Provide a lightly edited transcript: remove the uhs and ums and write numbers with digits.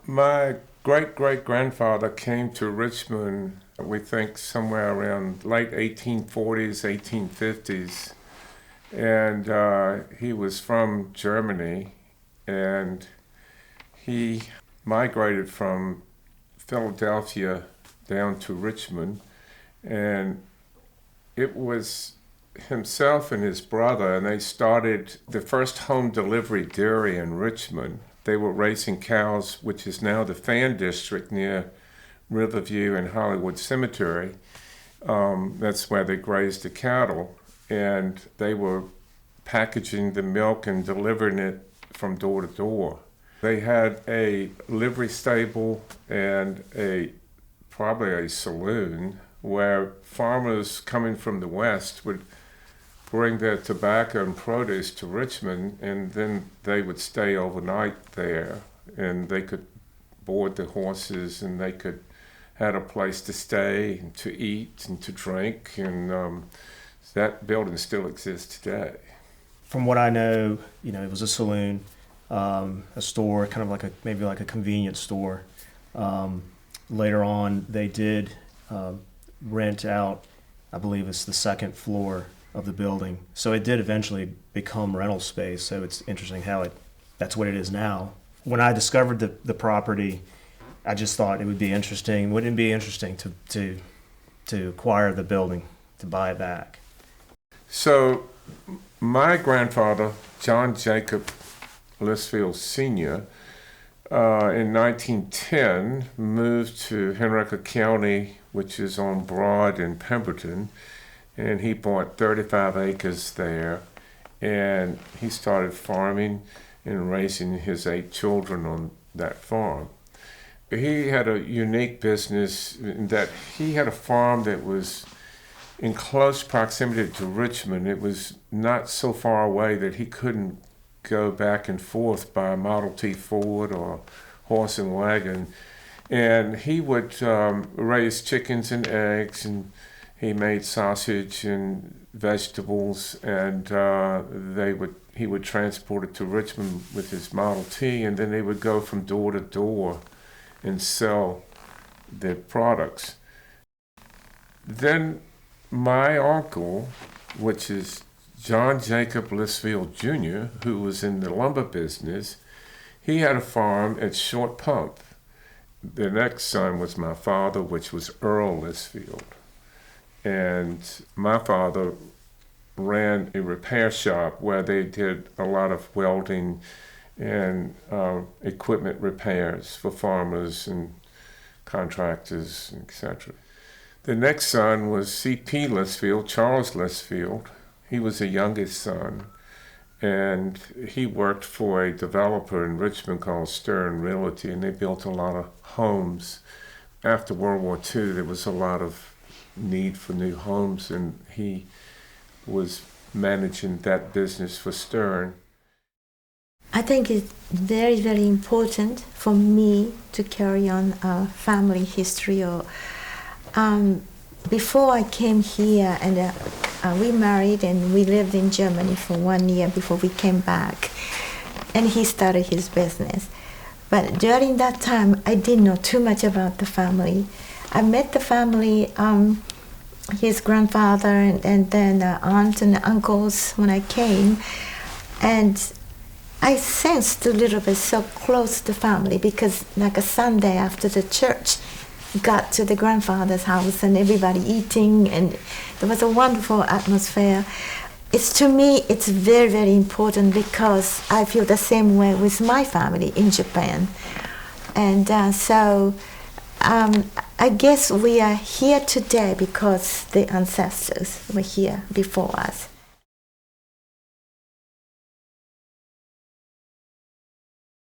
My great-great-grandfather came to Richmond, we think somewhere around late 1840s, 1850s. And he was from Germany, and he migrated from Philadelphia down to Richmond. And it was himself and his brother, and they started the first home delivery dairy in Richmond. They were raising cows, which is now the Fan District near Riverview and Hollywood Cemetery. That's where they grazed the cattle, and they were packaging the milk and delivering it from door to door. They had a livery stable and probably a saloon where farmers coming from the west would bring their tobacco and produce to Richmond, and then they would stay overnight there, and they could board the horses, and they could had a place to stay and to eat and to drink, and that building still exists today. From what I know, it was a saloon, a store, kind of maybe like a convenience store. Later on, they did rent out, I believe it's the second floor of the building. So it did eventually become rental space. So it's interesting how that's what it is now. When I discovered the property, I just thought it would be interesting. Wouldn't it be interesting to acquire the building, to buy it back? So my grandfather, John Jacob Liesfeld Sr., in 1910 moved to Henrico County, which is on Broad in Pemberton, and he bought 35 acres there, and he started farming and raising his 8 children on that farm. He had a unique business in that he had a farm that was in close proximity to Richmond. It was not so far away that he couldn't go back and forth by Model T Ford or horse and wagon. And he would raise chickens and eggs, and he made sausage and vegetables, and he would transport it to Richmond with his Model T, and then they would go from door to door and sell their products. Then my uncle, which is John Jacob Liesfeld Jr., who was in the lumber business, he had a farm at Short Pump. The next son was my father, which was Earl Liesfeld. And my father ran a repair shop where they did a lot of welding and equipment repairs for farmers and contractors, etc. The next son was C.P. Liesfeld, Charles Liesfeld. He was the youngest son, and he worked for a developer in Richmond called Stern Realty, and they built a lot of homes. After World War II, there was a lot of need for new homes, and he was managing that business for Stern. I think it's very, very important for me to carry on a family history. Before I came here, and we married and we lived in Germany for 1 year before we came back, and he started his business. But during that time, I didn't know too much about the family. I met the family, his grandfather and then aunt and uncles when I came, and I sensed a little bit so close to family, because like a Sunday after the church, got to the grandfather's house and everybody eating, and there was a wonderful atmosphere. To me, it's very, very important, because I feel the same way with my family in Japan. And so I guess we are here today because the ancestors were here before us.